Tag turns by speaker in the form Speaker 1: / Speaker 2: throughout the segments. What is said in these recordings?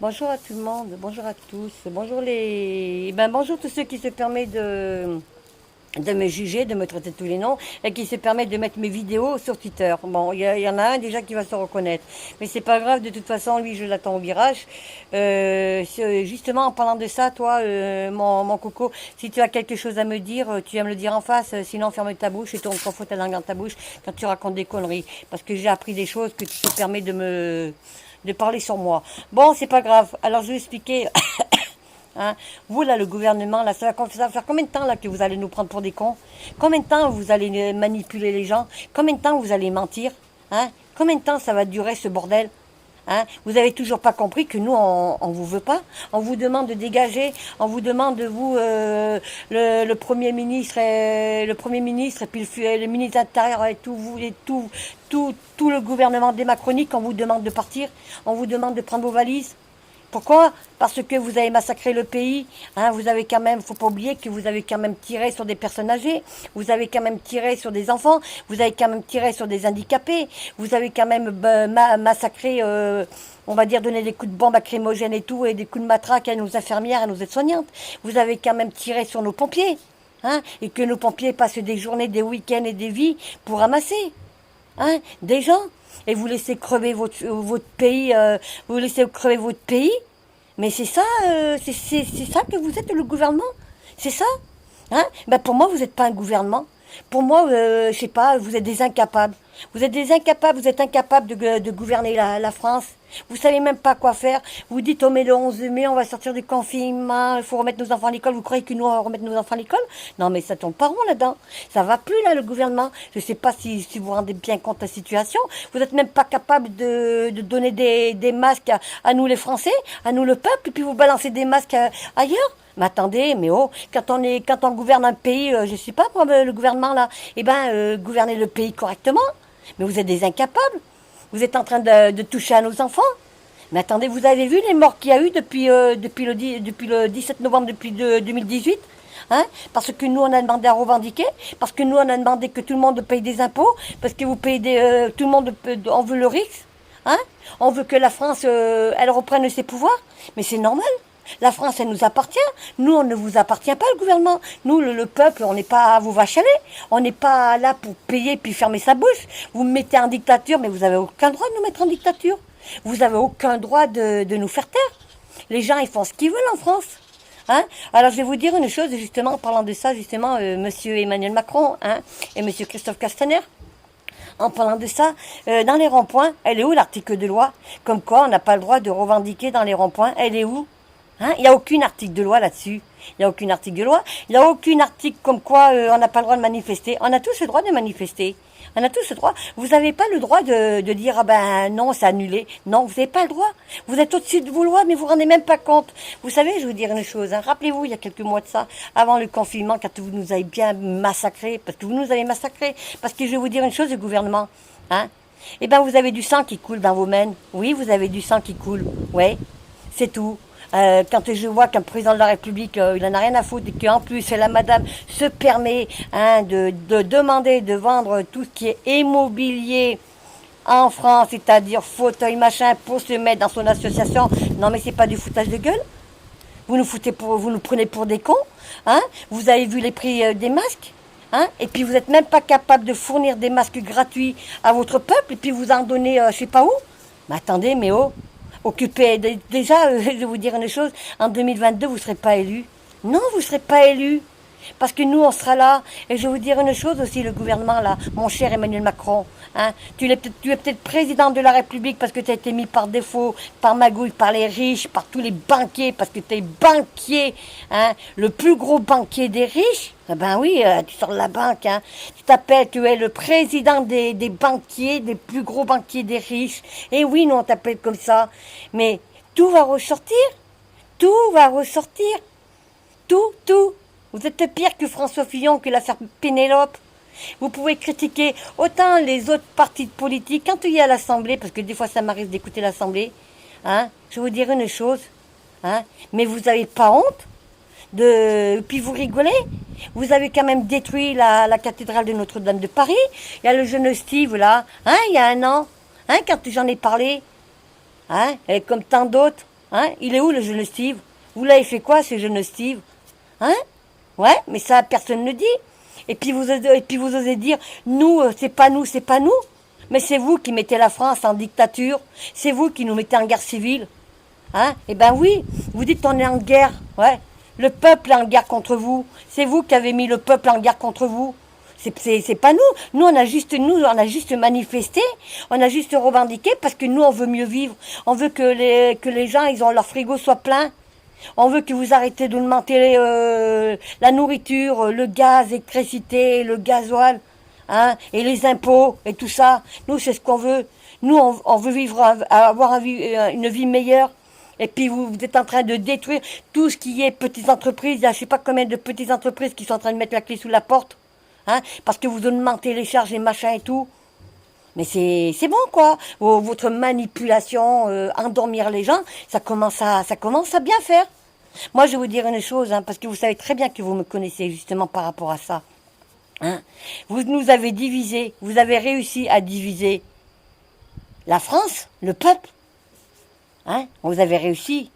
Speaker 1: Bonjour à tout le monde, bonjour à tous, bonjour tous ceux qui se permettent de me juger, de me traiter de tous les noms et qui se permettent de mettre mes vidéos sur Twitter. Bon, il y en a un déjà qui va se reconnaître, mais c'est pas grave, de toute façon, lui, je l'attends au virage. Justement, en parlant de ça, toi, mon coco, si tu as quelque chose à me dire, tu vas me le dire en face, sinon ferme ta bouche et tourne trois fois ta langue dans ta bouche quand tu racontes des conneries, parce que j'ai appris des choses que tu te permets de parler sur moi. Bon, c'est pas grave. Alors, je vais expliquer. Hein. Vous, là, le gouvernement, là, ça va faire combien de temps là, que vous allez nous prendre pour des cons? Combien de temps vous allez manipuler les gens? Combien de temps vous allez mentir? Hein? Combien de temps ça va durer, ce bordel? Hein? Vous avez toujours pas compris que nous, on vous veut pas. On vous demande de dégager. On vous demande de vous, le Premier ministre, et puis le ministre de l'Intérieur et tout le gouvernement des Macroniques, on vous demande de partir. On vous demande de prendre vos valises. Pourquoi? Parce que vous avez massacré le pays. Hein, vous avez quand même, faut pas oublier que vous avez quand même tiré sur des personnes âgées. Vous avez quand même tiré sur des enfants. Vous avez quand même tiré sur des handicapés. Vous avez quand même massacré, on va dire, donné des coups de bombe lacrymogènes et tout, et des coups de matraque à nos infirmières, à nos aides-soignantes. Vous avez quand même tiré sur nos pompiers. Hein, et que nos pompiers passent des journées, des week-ends et des vies pour ramasser. Hein, des gens. Et vous laissez crever votre pays, vous laissez crever votre pays. Mais c'est ça, c'est ça que vous êtes, le gouvernement. C'est ça. Hein? Ben pour moi, vous n'êtes pas un gouvernement. Pour moi, je sais pas, vous êtes des incapables. Vous êtes des incapables, vous êtes incapables de gouverner la France. Vous savez même pas quoi faire. Vous dites, oh mais le 11 mai, on va sortir du confinement, il faut remettre nos enfants à l'école. Vous croyez que nous, on va remettre nos enfants à l'école? Non mais ça tombe pas rond là-dedans. Ça va plus là, le gouvernement. Je sais pas si vous rendez bien compte de la situation. Vous êtes même pas capable de donner des masques à nous les Français, à nous le peuple, et puis vous balancez des masques ailleurs. Mais attendez, mais oh, quand on gouverne un pays, je sais pas, moi, le gouvernement là, eh ben, gouvernez le pays correctement. Mais vous êtes des incapables. Vous êtes en train de toucher à nos enfants. Mais attendez, vous avez vu les morts qu'il y a eu depuis le 17 novembre, depuis 2018? Hein? Parce que nous, on a demandé à revendiquer, parce que nous, on a demandé que tout le monde paye des impôts, parce que vous payez tout le monde, on veut le risque. Hein? On veut que la France, elle reprenne ses pouvoirs. Mais c'est normal. La France, elle nous appartient. Nous, on ne vous appartient pas, le gouvernement. Nous, le peuple, on n'est pas à vous vachaler. On n'est pas là pour payer puis fermer sa bouche. Vous me mettez en dictature, mais vous n'avez aucun droit de nous mettre en dictature. Vous n'avez aucun droit de nous faire taire. Les gens, ils font ce qu'ils veulent en France. Hein? Alors, je vais vous dire une chose, justement, en parlant de ça, justement, monsieur Emmanuel Macron, hein, et monsieur Christophe Castaner. En parlant de ça, dans les ronds-points, elle est où l'article de loi? Comme quoi, on n'a pas le droit de revendiquer dans les ronds-points. Elle est où? Hein? Il n'y a aucun article de loi là-dessus. Il n'y a aucun article de loi. Il n'y a aucun article comme quoi on n'a pas le droit de manifester. On a tous le droit de manifester. On a tous le droit. Vous n'avez pas le droit de dire, ah ben non, c'est annulé. Non, vous n'avez pas le droit. Vous êtes au-dessus de vos lois, mais vous ne vous rendez même pas compte. Vous savez, je vais vous dire une chose. Hein. Rappelez-vous, il y a quelques mois de ça, avant le confinement, quand vous nous avez bien massacrés, parce que vous nous avez massacrés. Parce que je vais vous dire une chose, le gouvernement. Hein? Eh ben, vous avez du sang qui coule dans vos mains. Oui, vous avez du sang qui coule. Ouais, c'est tout. Quand je vois qu'un président de la République, il en a rien à foutre et qu'en plus la madame se permet hein, de demander de vendre tout ce qui est immobilier en France, c'est-à-dire fauteuil machin pour se mettre dans son association, non mais c'est pas du foutage de gueule. Vous nous prenez pour des cons. Hein. Vous avez vu les prix des masques. Hein, et puis vous n'êtes même pas capable de fournir des masques gratuits à votre peuple et puis vous en donnez je sais pas où. Mais attendez, mais oh. Occupé. Déjà, je vais vous dire une chose, en 2022, vous ne serez pas élu. Non, vous ne serez pas élu. Parce que nous, on sera là. Et je vais vous dire une chose aussi, le gouvernement, là, mon cher Emmanuel Macron. Hein, tu es peut-être président de la République parce que tu as été mis par défaut, par magouille, par les riches, par tous les banquiers, parce que tu es banquier, hein, le plus gros banquier des riches. Eh ben oui, tu sors de la banque. Hein. Tu es le président des banquiers, des plus gros banquiers des riches. Et oui, nous, on t'appelle comme ça. Mais tout va ressortir. Tout va ressortir. Tout. Vous êtes pire que François Fillon, que l'affaire Pénélope. Vous pouvez critiquer autant les autres partis politiques quand il y a l'Assemblée, parce que des fois ça m'arrive d'écouter l'Assemblée. Hein, je vais vous dire une chose. Hein, mais vous n'avez pas honte puis vous rigolez. Vous avez quand même détruit la cathédrale de Notre-Dame de Paris. Il y a le jeune Steve là, hein, il y a un an, hein, quand j'en ai parlé, hein, et comme tant d'autres. Hein? Il est où le jeune Steve? Vous l'avez fait quoi, ce jeune Steve? Hein? Ouais, mais ça, personne ne dit. Et puis vous osez dire, nous, c'est pas nous, c'est pas nous. Mais c'est vous qui mettez la France en dictature. C'est vous qui nous mettez en guerre civile. Hein? Eh ben oui, vous dites on est en guerre. Ouais. Le peuple est en guerre contre vous. C'est vous qui avez mis le peuple en guerre contre vous. C'est pas nous. Nous, on a juste manifesté. On a juste revendiqué parce que nous, on veut mieux vivre. On veut que les gens, ils ont leur frigo soit plein. On veut que vous arrêtez d'augmenter la nourriture, le gaz, l'électricité, le gasoil, hein, et les impôts et tout ça. Nous, c'est ce qu'on veut. Nous, on veut vivre, avoir une vie meilleure. Et puis vous êtes en train de détruire tout ce qui est petites entreprises. Il y a je sais pas combien de petites entreprises qui sont en train de mettre la clé sous la porte, hein, parce que vous augmentez les charges et machin et tout. Mais c'est bon quoi. Votre manipulation, endormir les gens, ça commence à bien faire. Moi, je vais vous dire une chose, hein, parce que vous savez très bien que vous me connaissez justement par rapport à ça. Hein. Vous nous avez divisé, vous avez réussi à diviser la France, le peuple. Hein, vous avez réussi.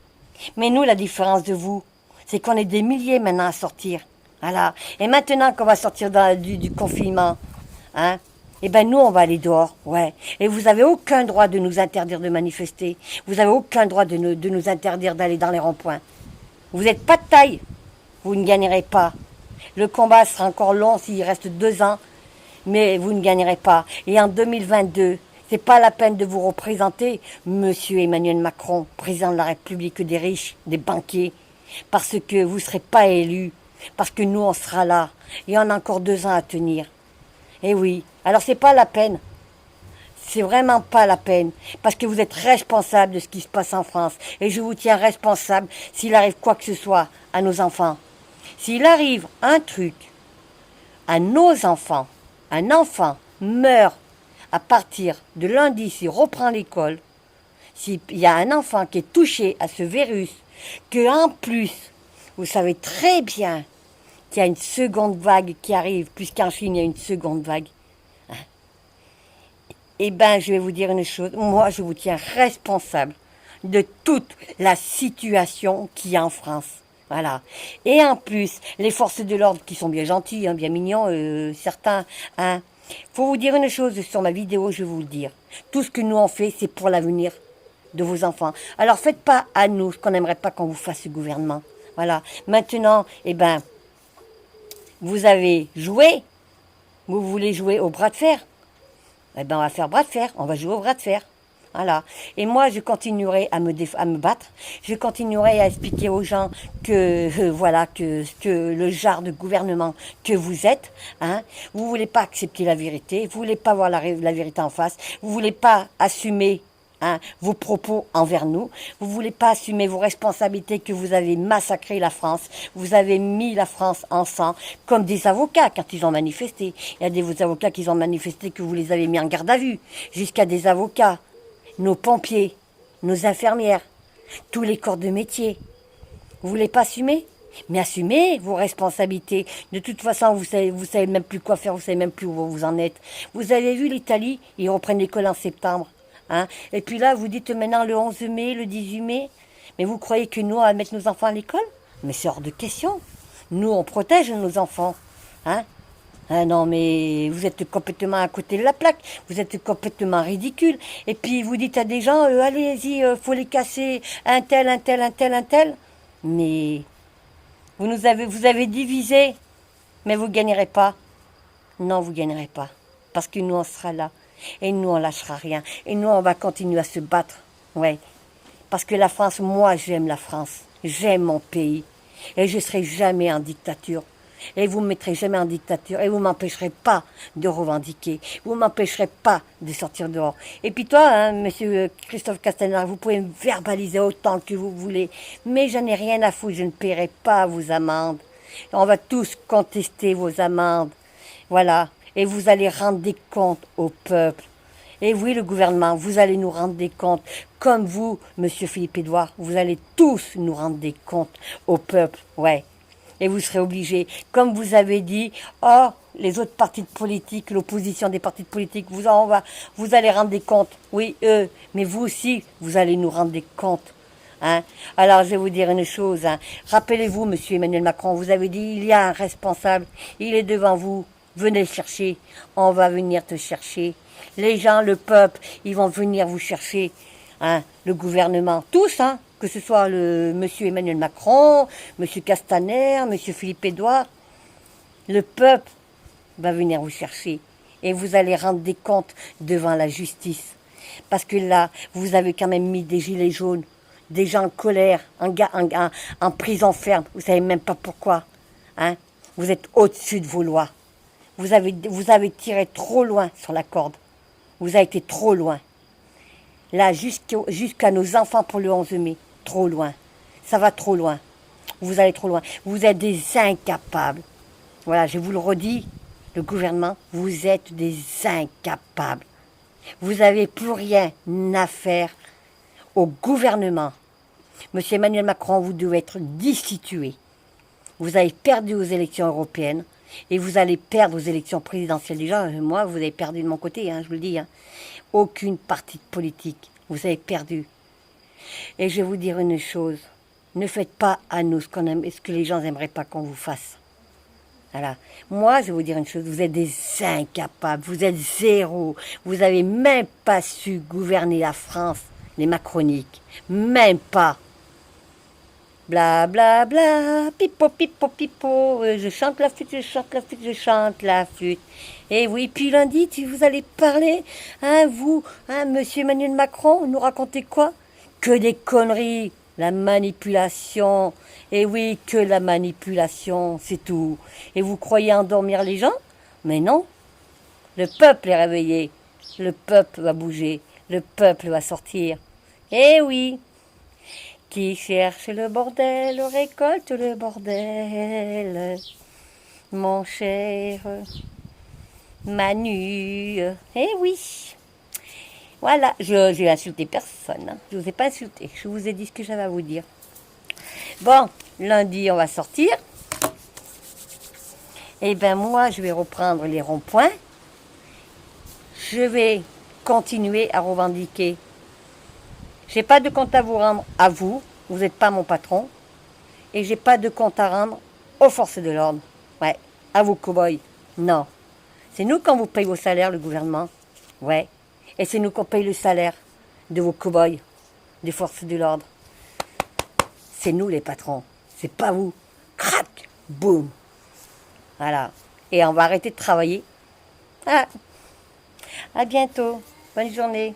Speaker 1: Mais nous, la différence de vous, c'est qu'on est des milliers maintenant à sortir. Voilà. Et maintenant qu'on va sortir du confinement, hein, eh ben nous, on va aller dehors, ouais. Et vous avez aucun droit de nous interdire de manifester. Vous avez aucun droit de nous interdire d'aller dans les ronds-points. Vous n'êtes pas de taille. Vous ne gagnerez pas. Le combat sera encore long s'il reste 2 ans, mais vous ne gagnerez pas. Et en 2022, c'est pas la peine de vous représenter, Monsieur Emmanuel Macron, président de la République des riches, des banquiers, parce que vous ne serez pas élu, parce que nous, on sera là. Et on a encore 2 ans à tenir. Eh oui, alors c'est pas la peine. C'est vraiment pas la peine, parce que vous êtes responsable de ce qui se passe en France. Et je vous tiens responsable s'il arrive quoi que ce soit à nos enfants. S'il arrive un truc à nos enfants, un enfant meurt à partir de lundi, s'il reprend l'école, s'il y a un enfant qui est touché à ce virus, que en plus, vous savez très bien qu'il y a une seconde vague qui arrive, puisqu'en Chine, il y a une seconde vague. Eh bien, je vais vous dire une chose. Moi, je vous tiens responsable de toute la situation qu'il y a en France. Voilà. Et en plus, les forces de l'ordre qui sont bien gentilles, hein, bien mignons, certains. Hein. Faut vous dire une chose sur ma vidéo, je vais vous le dire. Tout ce que nous on fait, c'est pour l'avenir de vos enfants. Alors, faites pas à nous ce qu'on n'aimerait pas qu'on vous fasse ce gouvernement. Voilà. Maintenant, eh ben, vous avez joué. Vous voulez jouer au bras de fer. Eh ben, on va faire bras de fer, on va jouer au bras de fer. Voilà. Et moi, je continuerai à me battre. Je continuerai à expliquer aux gens que, voilà, que le genre de gouvernement que vous êtes, hein, vous voulez pas accepter la vérité, vous voulez pas voir la vérité en face, vous voulez pas assumer, hein, vos propos envers nous, vous voulez pas assumer vos responsabilités que vous avez massacré la France, vous avez mis la France en sang, comme des avocats quand ils ont manifesté. Il y a des avocats qui ont manifesté que vous les avez mis en garde à vue, jusqu'à des avocats, nos pompiers, nos infirmières, tous les corps de métier. Vous voulez pas assumer? Mais assumez vos responsabilités. De toute façon, vous savez même plus quoi faire, vous savez même plus où vous en êtes. Vous avez vu l'Italie, ils reprennent l'école en septembre. Hein? Et puis là, vous dites maintenant le 11 mai, le 18 mai. Mais vous croyez que nous, on va mettre nos enfants à l'école? Mais c'est hors de question. Nous, on protège nos enfants. Hein? Ah non, mais vous êtes complètement à côté de la plaque. Vous êtes complètement ridicule. Et puis, vous dites à des gens, allez-y, faut les casser, un tel, un tel, un tel, un tel. Mais vous avez divisé, mais vous ne gagnerez pas. Non, vous ne gagnerez pas. Parce que nous, on sera là. Et nous, on lâchera rien. Et nous, on va continuer à se battre. Ouais. Parce que la France, moi, j'aime la France. J'aime mon pays. Et je ne serai jamais en dictature. Et vous ne me mettrez jamais en dictature. Et vous ne m'empêcherez pas de revendiquer. Vous ne m'empêcherez pas de sortir dehors. Et puis toi, hein, monsieur Christophe Castaner, vous pouvez me verbaliser autant que vous voulez. Mais je n'ai rien à foutre. Je ne paierai pas vos amendes. On va tous contester vos amendes. Voilà. Et vous allez rendre des comptes au peuple. Et oui, le gouvernement, vous allez nous rendre des comptes. Comme vous, monsieur Philippe Édouard, vous allez tous nous rendre des comptes au peuple. Ouais. Et vous serez obligés, comme vous avez dit, oh, les autres partis politiques, l'opposition des partis politiques, vous allez rendre des comptes. Oui, eux, mais vous aussi, vous allez nous rendre des comptes. Hein. Alors, je vais vous dire une chose. Hein. Rappelez-vous, monsieur Emmanuel Macron, vous avez dit, il y a un responsable, il est devant vous, venez le chercher, on va venir te chercher. Les gens, le peuple, ils vont venir vous chercher. Hein. Le gouvernement, tous, hein, que ce soit le monsieur Emmanuel Macron, monsieur Castaner, monsieur Philippe Édouard, le peuple va venir vous chercher. Et vous allez rendre des comptes devant la justice. Parce que là, vous avez quand même mis des gilets jaunes, des gens en colère, en prison ferme. Vous savez même pas pourquoi. Hein. Vous êtes au-dessus de vos lois. Vous avez tiré trop loin sur la corde. Vous avez été trop loin. Là, jusqu'à nos enfants pour le 11 mai. Trop loin. Ça va trop loin. Vous allez trop loin. Vous êtes des incapables. Voilà, je vous le redis, le gouvernement, vous êtes des incapables. Vous n'avez plus rien à faire au gouvernement. Monsieur Emmanuel Macron, vous devez être destitué. Vous avez perdu aux élections européennes et vous allez perdre aux élections présidentielles. Déjà, moi, vous avez perdu de mon côté, hein, je vous le dis. Hein. Aucune partie politique. Vous avez perdu. Et je vais vous dire une chose. Ne faites pas à nous ce que les gens n'aimeraient pas qu'on vous fasse. Voilà. Moi, je vais vous dire une chose, vous êtes des incapables, vous êtes zéro. Vous n'avez même pas su gouverner la France, les macroniques. Même pas. Bla bla bla, pipo pipo pipo, je chante la flûte, je chante la flûte, je chante la flûte. Et oui, puis lundi, vous allez parler, hein, vous, hein, monsieur Emmanuel Macron, nous racontez quoi? Que des conneries. La manipulation. Et oui, que la manipulation, c'est tout. Et vous croyez endormir les gens? Mais non. Le peuple est réveillé. Le peuple va bouger. Le peuple va sortir. Eh oui. Qui cherche le bordel récolte le bordel. Mon cher Manu. Eh oui. Voilà, je n'ai insulté personne. Hein. Je ne vous ai pas insulté. Je vous ai dit ce que j'avais à vous dire. Bon, lundi, on va sortir. Eh bien, moi, je vais reprendre les ronds-points. Je vais continuer à revendiquer. Je n'ai pas de compte à vous rendre à vous. Vous n'êtes pas mon patron. Et je n'ai pas de compte à rendre aux forces de l'ordre. Ouais, à vous, cow-boys. Non. C'est nous quand vous payez vos salaires, le gouvernement. Ouais. Et c'est nous qu'on paye le salaire de vos cow-boys, des forces de l'ordre. C'est nous les patrons, c'est pas vous. Crac, boum. Voilà. Et on va arrêter de travailler. Ah. À bientôt. Bonne journée.